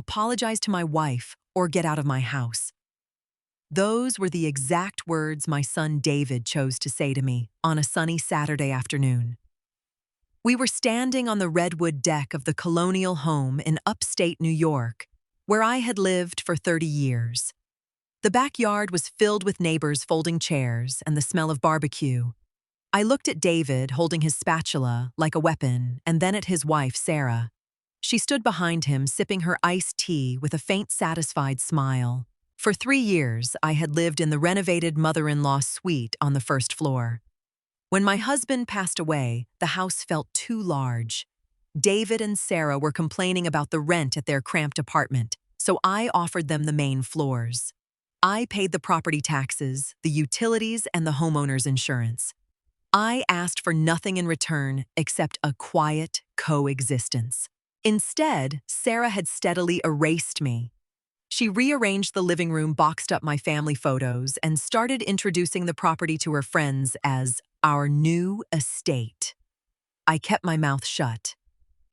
apologize to my wife, or get out of my house." Those were the exact words my son David chose to say to me on a sunny Saturday afternoon. We were standing on the redwood deck of the colonial home in upstate New York, where I had lived for 30 years. The backyard was filled with neighbors folding chairs and the smell of barbecue. I looked at David holding his spatula like a weapon, and then at his wife, Sarah. She stood behind him, sipping her iced tea with a faint, satisfied smile. For 3 years, I had lived in the renovated mother-in-law suite on the first floor. When my husband passed away, the house felt too large. David and Sarah were complaining about the rent at their cramped apartment, so I offered them the main floors. I paid the property taxes, the utilities, and the homeowner's insurance. I asked for nothing in return except a quiet coexistence. Instead, Sarah had steadily erased me. She rearranged the living room, boxed up my family photos, and started introducing the property to her friends as our new estate. I kept my mouth shut.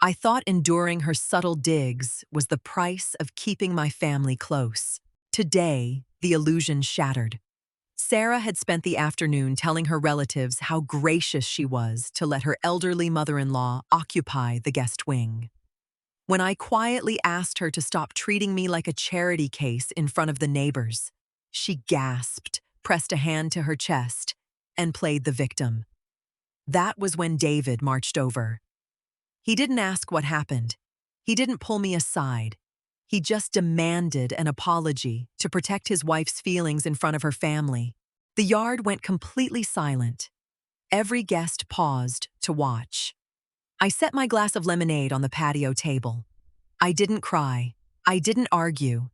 I thought enduring her subtle digs was the price of keeping my family close. Today, the illusion shattered. Sarah had spent the afternoon telling her relatives how gracious she was to let her elderly mother-in-law occupy the guest wing. When I quietly asked her to stop treating me like a charity case in front of the neighbors, she gasped, pressed a hand to her chest, and played the victim. That was when David marched over. He didn't ask what happened. He didn't pull me aside. He just demanded an apology to protect his wife's feelings in front of her family. The yard went completely silent. Every guest paused to watch. I set my glass of lemonade on the patio table. I didn't cry. I didn't argue.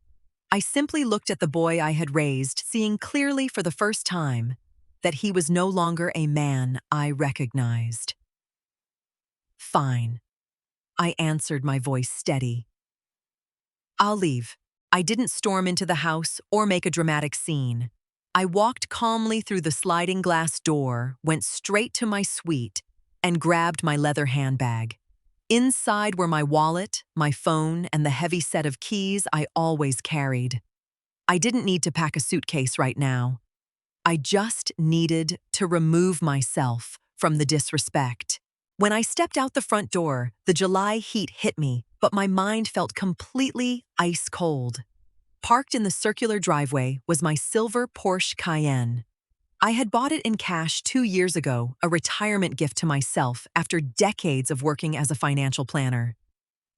I simply looked at the boy I had raised, seeing clearly for the first time that he was no longer a man I recognized. "Fine," I answered, my voice steady. "I'll leave." I didn't storm into the house or make a dramatic scene. I walked calmly through the sliding glass door, went straight to my suite, and grabbed my leather handbag. Inside were my wallet, my phone, and the heavy set of keys I always carried. I didn't need to pack a suitcase right now. I just needed to remove myself from the disrespect. When I stepped out the front door, the July heat hit me, but my mind felt completely ice cold. Parked in the circular driveway was my silver Porsche Cayenne. I had bought it in cash 2 years ago, a retirement gift to myself after decades of working as a financial planner.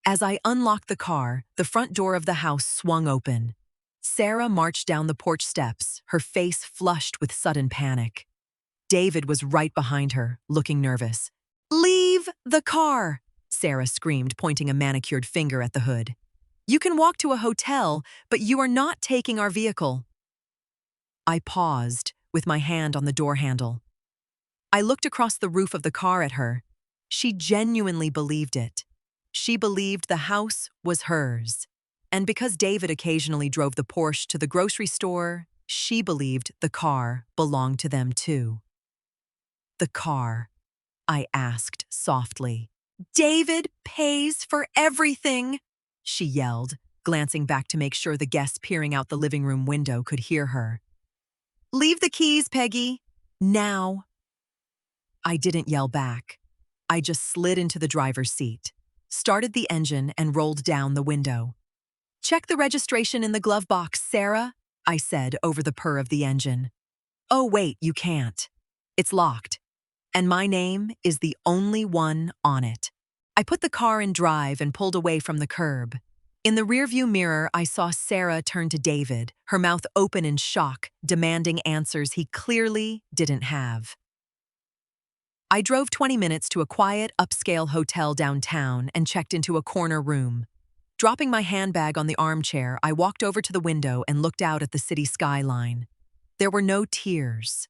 As I unlocked the car, the front door of the house swung open. Sarah marched down the porch steps, her face flushed with sudden panic. David was right behind her, looking nervous. "Leave the car!" Sarah screamed, pointing a manicured finger at the hood. "You can walk to a hotel, but you are not taking our vehicle." I paused, with my hand on the door handle. I looked across the roof of the car at her. She genuinely believed it. She believed the house was hers. And because David occasionally drove the Porsche to the grocery store, she believed the car belonged to them too. "The car?" I asked softly. "David pays for everything," she yelled, glancing back to make sure the guests peering out the living room window could hear her. "Leave the keys, Peggy. Now." I didn't yell back. I just slid into the driver's seat, started the engine, and rolled down the window. "Check the registration in the glove box, Sarah," I said over the purr of the engine. "Oh, wait, you can't. It's locked. And my name is the only one on it." I put the car in drive and pulled away from the curb. In the rearview mirror, I saw Sarah turn to David, her mouth open in shock, demanding answers he clearly didn't have. I drove 20 minutes to a quiet, upscale hotel downtown and checked into a corner room. Dropping my handbag on the armchair, I walked over to the window and looked out at the city skyline. There were no tears,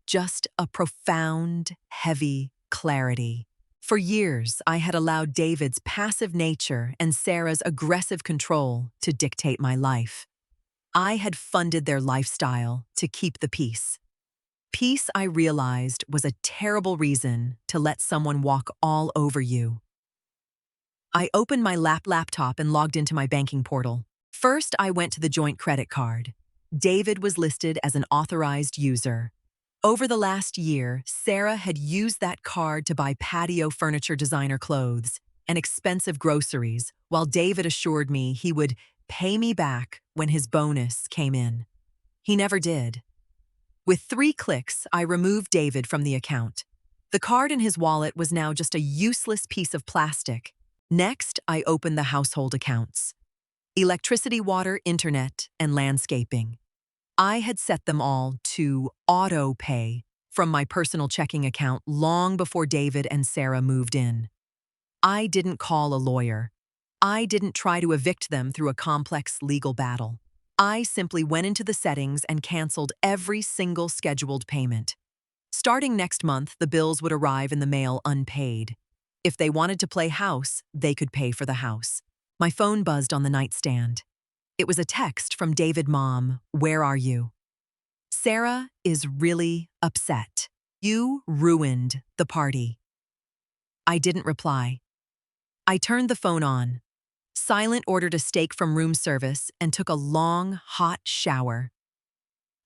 just a profound, heavy clarity. For years, I had allowed David's passive nature and Sarah's aggressive control to dictate my life. I had funded their lifestyle to keep the peace. Peace, I realized, was a terrible reason to let someone walk all over you. I opened my laptop and logged into my banking portal. First, I went to the joint credit card. David was listed as an authorized user. Over the last year, Sarah had used that card to buy patio furniture designer clothes and expensive groceries, while David assured me he would pay me back when his bonus came in. He never did. With 3 clicks, I removed David from the account. The card in his wallet was now just a useless piece of plastic. Next, I opened the household accounts. Electricity, water, internet, and landscaping. I had set them all to auto-pay from my personal checking account long before David and Sarah moved in. I didn't call a lawyer. I didn't try to evict them through a complex legal battle. I simply went into the settings and canceled every single scheduled payment. Starting next month, the bills would arrive in the mail unpaid. If they wanted to play house, they could pay for the house. My phone buzzed on the nightstand. It was a text from David. Mom, where are you? Sarah is really upset. You ruined the party. I didn't reply. I turned the phone on. Silent ordered a steak from room service and took a long, hot shower.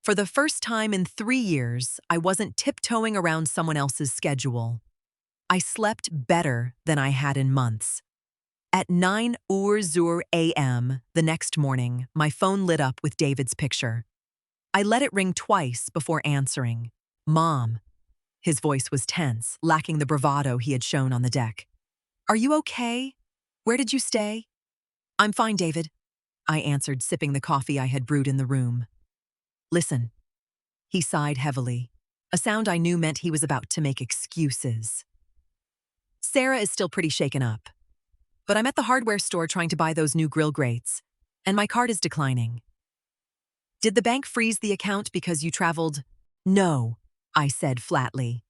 For the first time in 3 years, I wasn't tiptoeing around someone else's schedule. I slept better than I had in months. At 9:00 a.m. the next morning, my phone lit up with David's picture. I let it ring twice before answering. Mom. His voice was tense, lacking the bravado he had shown on the deck. Are you okay? Where did you stay? I'm fine, David, I answered, sipping the coffee I had brewed in the room. Listen. He sighed heavily, a sound I knew meant he was about to make excuses. Sarah is still pretty shaken up. But I'm at the hardware store trying to buy those new grill grates, and my card is declining. Did the bank freeze the account because you traveled? No, I said flatly.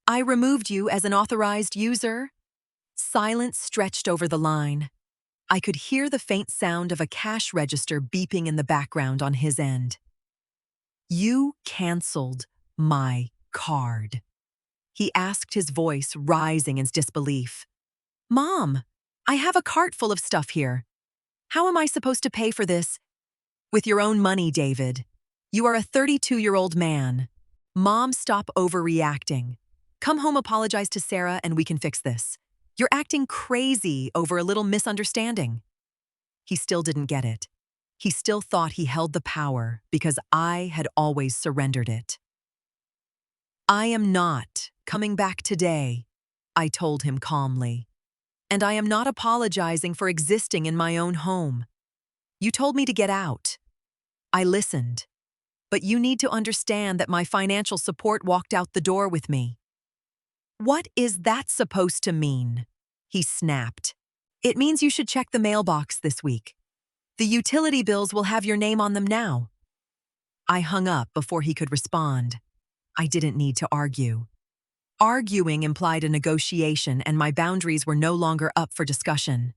I removed you as an authorized user. Silence stretched over the line. I could hear the faint sound of a cash register beeping in the background on his end. You canceled my card. He asked, his voice rising in disbelief. Mom, I have a cart full of stuff here. How am I supposed to pay for this? With your own money, David. You are a 32-year-old man. Mom, stop overreacting. Come home, apologize to Sarah, and we can fix this. You're acting crazy over a little misunderstanding. He still didn't get it. He still thought he held the power because I had always surrendered it. I am not coming back today, I told him calmly. And I am not apologizing for existing in my own home. You told me to get out. I listened. But you need to understand that my financial support walked out the door with me. What is that supposed to mean? He snapped. It means you should check the mailbox this week. The utility bills will have your name on them now. I hung up before he could respond. I didn't need to argue. Arguing implied a negotiation, and my boundaries were no longer up for discussion.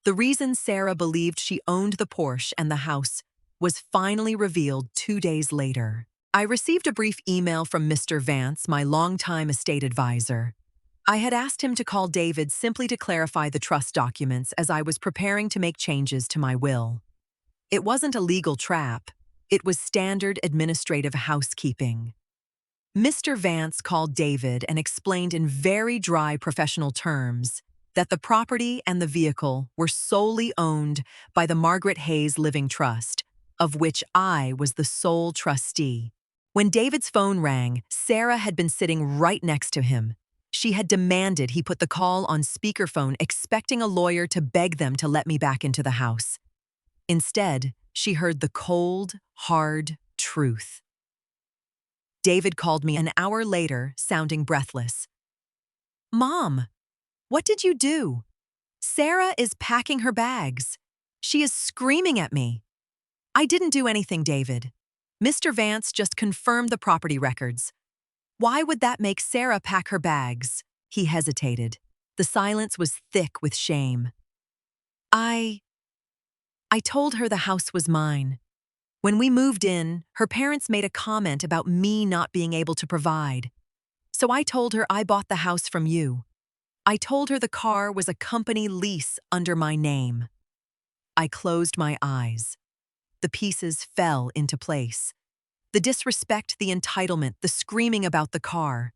The reason Sarah believed she owned the Porsche and the house was finally revealed 2 days later. I received a brief email from Mr. Vance, my longtime estate advisor. I had asked him to call David simply to clarify the trust documents as I was preparing to make changes to my will. It wasn't a legal trap. It was standard administrative housekeeping. Mr. Vance called David and explained in very dry professional terms that the property and the vehicle were solely owned by the Margaret Hayes Living Trust, of which I was the sole trustee. When David's phone rang, Sarah had been sitting right next to him. She had demanded he put the call on speakerphone, expecting a lawyer to beg them to let me back into the house. Instead, she heard the cold, hard truth. David called me an hour later, sounding breathless. Mom, what did you do? Sarah is packing her bags. She is screaming at me. I didn't do anything, David. Mr. Vance just confirmed the property records. Why would that make Sarah pack her bags? He hesitated. The silence was thick with shame. I told her the house was mine. When we moved in, her parents made a comment about me not being able to provide. So I told her I bought the house from you. I told her the car was a company lease under my name. I closed my eyes. The pieces fell into place. The disrespect, the entitlement, the screaming about the car.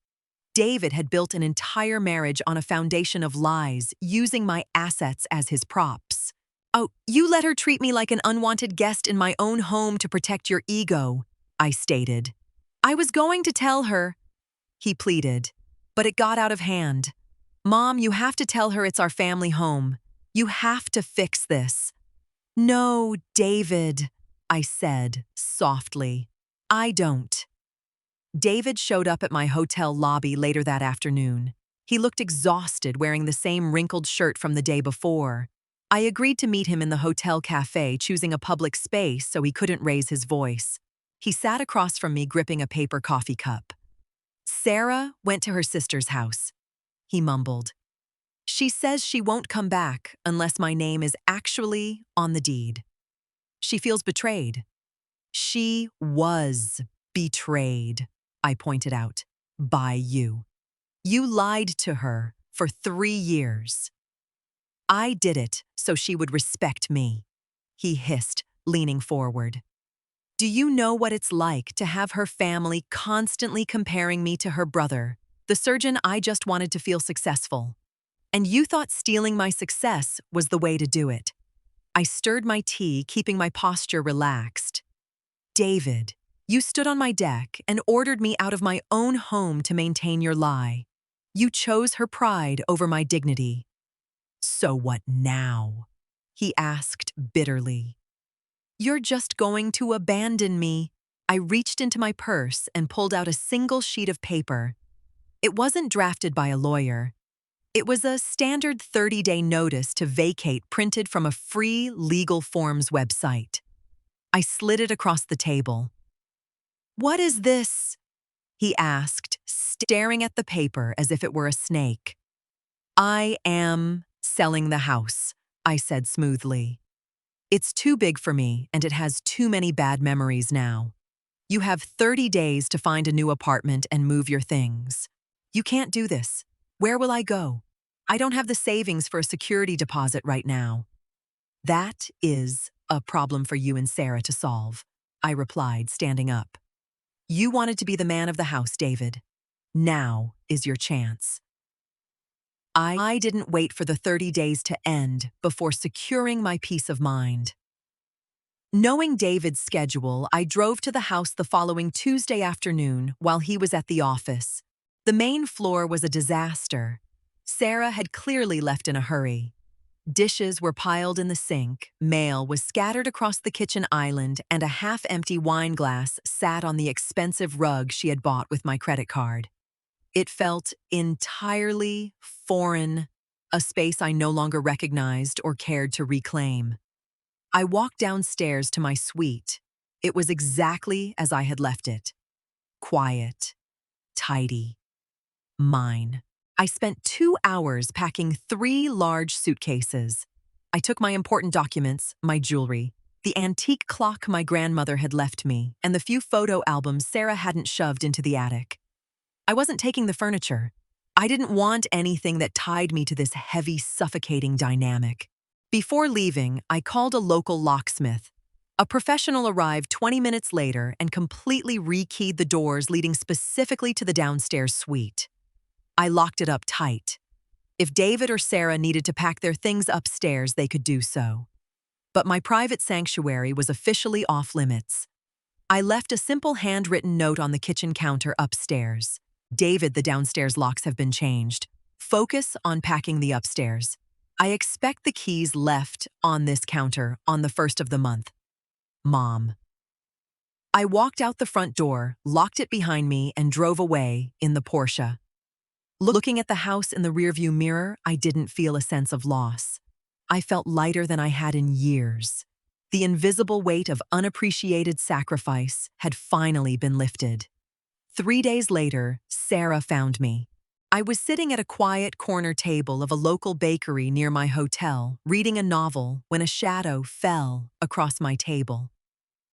David had built an entire marriage on a foundation of lies, using my assets as his props. "Oh, you let her treat me like an unwanted guest in my own home to protect your ego," I stated. "I was going to tell her," he pleaded, "but it got out of hand. Mom, you have to tell her it's our family home. You have to fix this." "No, David," I said softly. "I don't." David showed up at my hotel lobby later that afternoon. He looked exhausted, wearing the same wrinkled shirt from the day before. I agreed to meet him in the hotel cafe, choosing a public space so he couldn't raise his voice. He sat across from me, gripping a paper coffee cup. "Sarah went to her sister's house," he mumbled. "She says she won't come back unless my name is actually on the deed. She feels betrayed." "She was betrayed," I pointed out, "by you. You lied to her for 3 years." "I did it so she would respect me," he hissed, leaning forward. "Do you know what it's like to have her family constantly comparing me to her brother, the surgeon I just wanted to feel successful? And you thought stealing my success was the way to do it." I stirred my tea, keeping my posture relaxed. "David, you stood on my deck and ordered me out of my own home to maintain your lie. You chose her pride over my dignity." "So what now?" he asked bitterly. "You're just going to abandon me." I reached into my purse and pulled out a single sheet of paper. It wasn't drafted by a lawyer. It was a standard 30-day notice to vacate, printed from a free legal forms website. I slid it across the table. "What is this?" he asked, staring at the paper as if it were a snake. "I am selling the house," I said smoothly. "It's too big for me, and it has too many bad memories now. You have 30 days to find a new apartment and move your things. You can't do this. Where will I go? I don't have the savings for a security deposit right now." "That is a problem for you and Sarah to solve," I replied, standing up. "You wanted to be the man of the house, David. Now is your chance." I didn't wait for the 30 days to end before securing my peace of mind. Knowing David's schedule, I drove to the house the following Tuesday afternoon while he was at the office. The main floor was a disaster. Sarah had clearly left in a hurry. Dishes were piled in the sink, mail was scattered across the kitchen island, and a half-empty wine glass sat on the expensive rug she had bought with my credit card. It felt entirely foreign, a space I no longer recognized or cared to reclaim. I walked downstairs to my suite. It was exactly as I had left it. Quiet, tidy, mine. I spent 2 hours packing 3 large suitcases. I took my important documents, my jewelry, the antique clock my grandmother had left me, and the few photo albums Sarah hadn't shoved into the attic. I wasn't taking the furniture. I didn't want anything that tied me to this heavy, suffocating dynamic. Before leaving, I called a local locksmith. A professional arrived 20 minutes later and completely rekeyed the doors leading specifically to the downstairs suite. I locked it up tight. If David or Sarah needed to pack their things upstairs, they could do so. But my private sanctuary was officially off limits. I left a simple handwritten note on the kitchen counter upstairs. "David, the downstairs locks have been changed. Focus on packing the upstairs. I expect the keys left on this counter on the 1st of the month. Mom." I walked out the front door, locked it behind me, and drove away in the Porsche. Looking at the house in the rearview mirror, I didn't feel a sense of loss. I felt lighter than I had in years. The invisible weight of unappreciated sacrifice had finally been lifted. 3 days later, Sarah found me. I was sitting at a quiet corner table of a local bakery near my hotel, reading a novel, when a shadow fell across my table.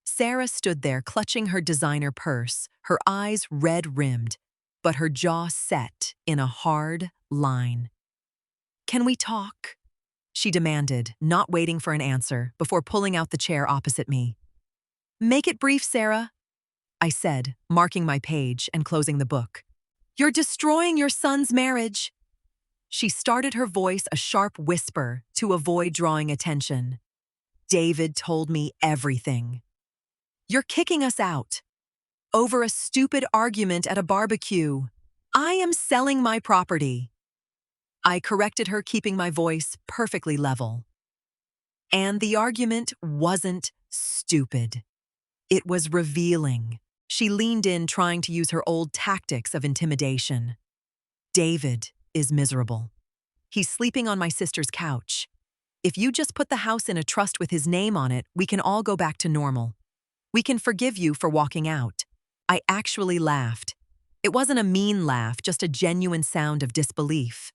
Sarah stood there clutching her designer purse, her eyes red-rimmed, but her jaw set in a hard line. Can we talk? She demanded, not waiting for an answer, before pulling out the chair opposite me. Make it brief, Sarah, I said, marking my page and closing the book. You're destroying your son's marriage. She started her voice a sharp whisper to avoid drawing attention. David told me everything. You're kicking us out. Over a stupid argument at a barbecue. I am selling my property. I corrected her, keeping my voice perfectly level. And the argument wasn't stupid. It was revealing. She leaned in, trying to use her old tactics of intimidation. David is miserable. He's sleeping on my sister's couch. If you just put the house in a trust with his name on it, we can all go back to normal. We can forgive you for walking out. I actually laughed. It wasn't a mean laugh, just a genuine sound of disbelief.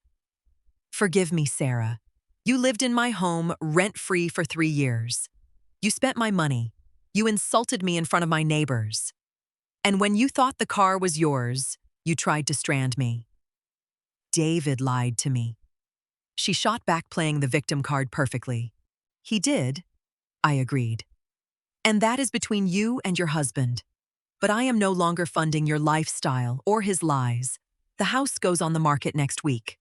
Forgive me, Sarah. You lived in my home rent-free for 3 years. You spent my money. You insulted me in front of my neighbors. And when you thought the car was yours, you tried to strand me. David lied to me. She shot back, playing the victim card perfectly. He did, I agreed. And that is between you and your husband. But I am no longer funding your lifestyle or his lies. The house goes on the market next week.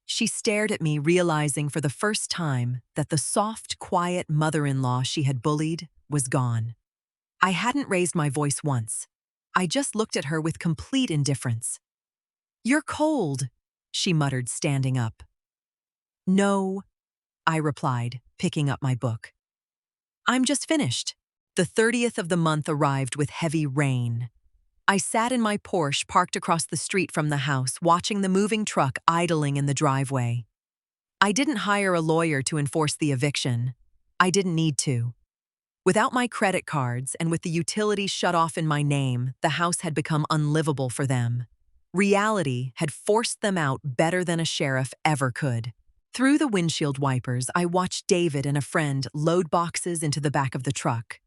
She stared at me, realizing for the first time that the soft, quiet mother-in-law she had bullied was gone. I hadn't raised my voice once. I just looked at her with complete indifference. You're cold, she muttered, standing up. No, I replied, picking up my book. I'm just finished. The 30th of the month arrived with heavy rain. I sat in my Porsche parked across the street from the house, watching the moving truck idling in the driveway. I didn't hire a lawyer to enforce the eviction. I didn't need to. Without my credit cards and with the utilities shut off in my name, the house had become unlivable for them. Reality had forced them out better than a sheriff ever could. Through the windshield wipers, I watched David and a friend load boxes into the back of the truck.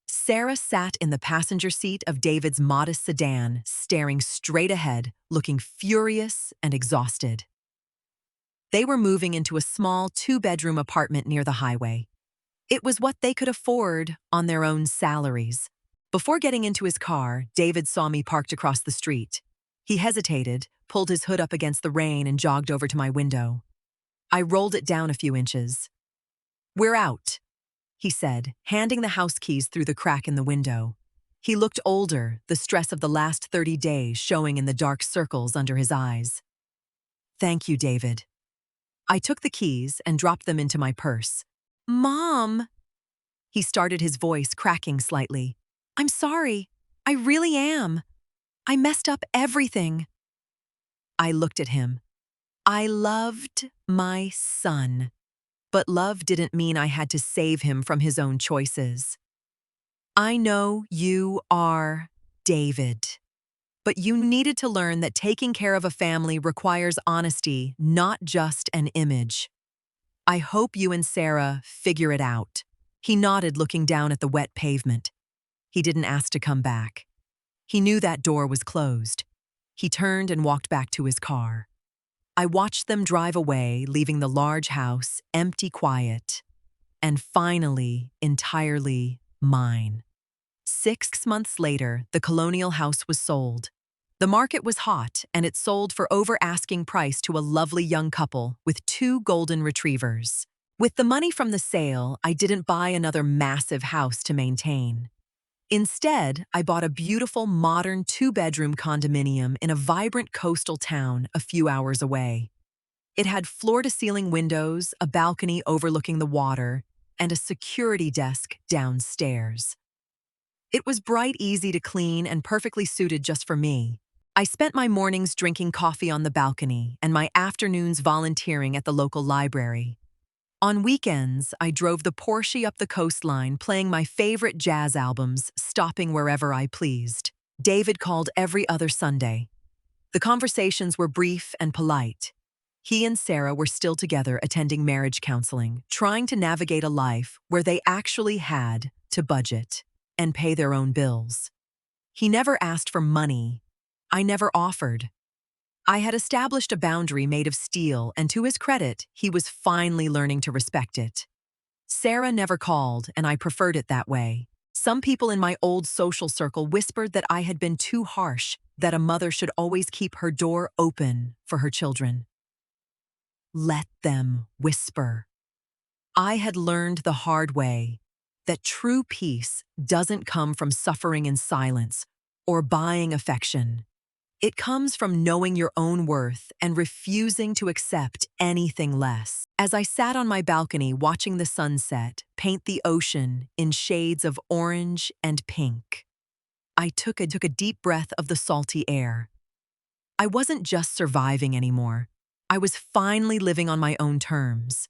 Sarah sat in the passenger seat of David's modest sedan, staring straight ahead, looking furious and exhausted. They were moving into a small 2-bedroom apartment near the highway. It was what they could afford on their own salaries. Before getting into his car, David saw me parked across the street. He hesitated, pulled his hood up against the rain, and jogged over to my window. I rolled it down a few inches. We're out, he said, handing the house keys through the crack in the window. He looked older, the stress of the last 30 days showing in the dark circles under his eyes. Thank you, David. I took the keys and dropped them into my purse. Mom! He started, his voice cracking slightly. I'm sorry. I really am. I messed up everything. I looked at him. I loved my son. But love didn't mean I had to save him from his own choices. I know you are David. But you needed to learn that taking care of a family requires honesty, not just an image. I hope you and Sarah figure it out. He nodded, looking down at the wet pavement. He didn't ask to come back. He knew that door was closed. He turned and walked back to his car. I watched them drive away, leaving the large house empty, quiet, and finally entirely mine. 6 months later, the colonial house was sold. The market was hot, and it sold for over asking price to a lovely young couple with 2 golden retrievers. With the money from the sale, I didn't buy another massive house to maintain. Instead, I bought a beautiful modern 2-bedroom condominium in a vibrant coastal town a few hours away. It had floor-to-ceiling windows, a balcony overlooking the water, and a security desk downstairs. It was bright, easy to clean, and perfectly suited just for me. I spent my mornings drinking coffee on the balcony and my afternoons volunteering at the local library. On weekends, I drove the Porsche up the coastline, playing my favorite jazz albums, stopping wherever I pleased. David called every other Sunday. The conversations were brief and polite. He and Sarah were still together, attending marriage counseling, trying to navigate a life where they actually had to budget and pay their own bills. He never asked for money. I never offered. I had established a boundary made of steel, and to his credit, he was finally learning to respect it. Sarah never called, and I preferred it that way. Some people in my old social circle whispered that I had been too harsh, that a mother should always keep her door open for her children. Let them whisper. I had learned the hard way that true peace doesn't come from suffering in silence or buying affection. It comes from knowing your own worth and refusing to accept anything less. As I sat on my balcony watching the sunset paint the ocean in shades of orange and pink, I took a deep breath of the salty air. I wasn't just surviving anymore. I was finally living on my own terms.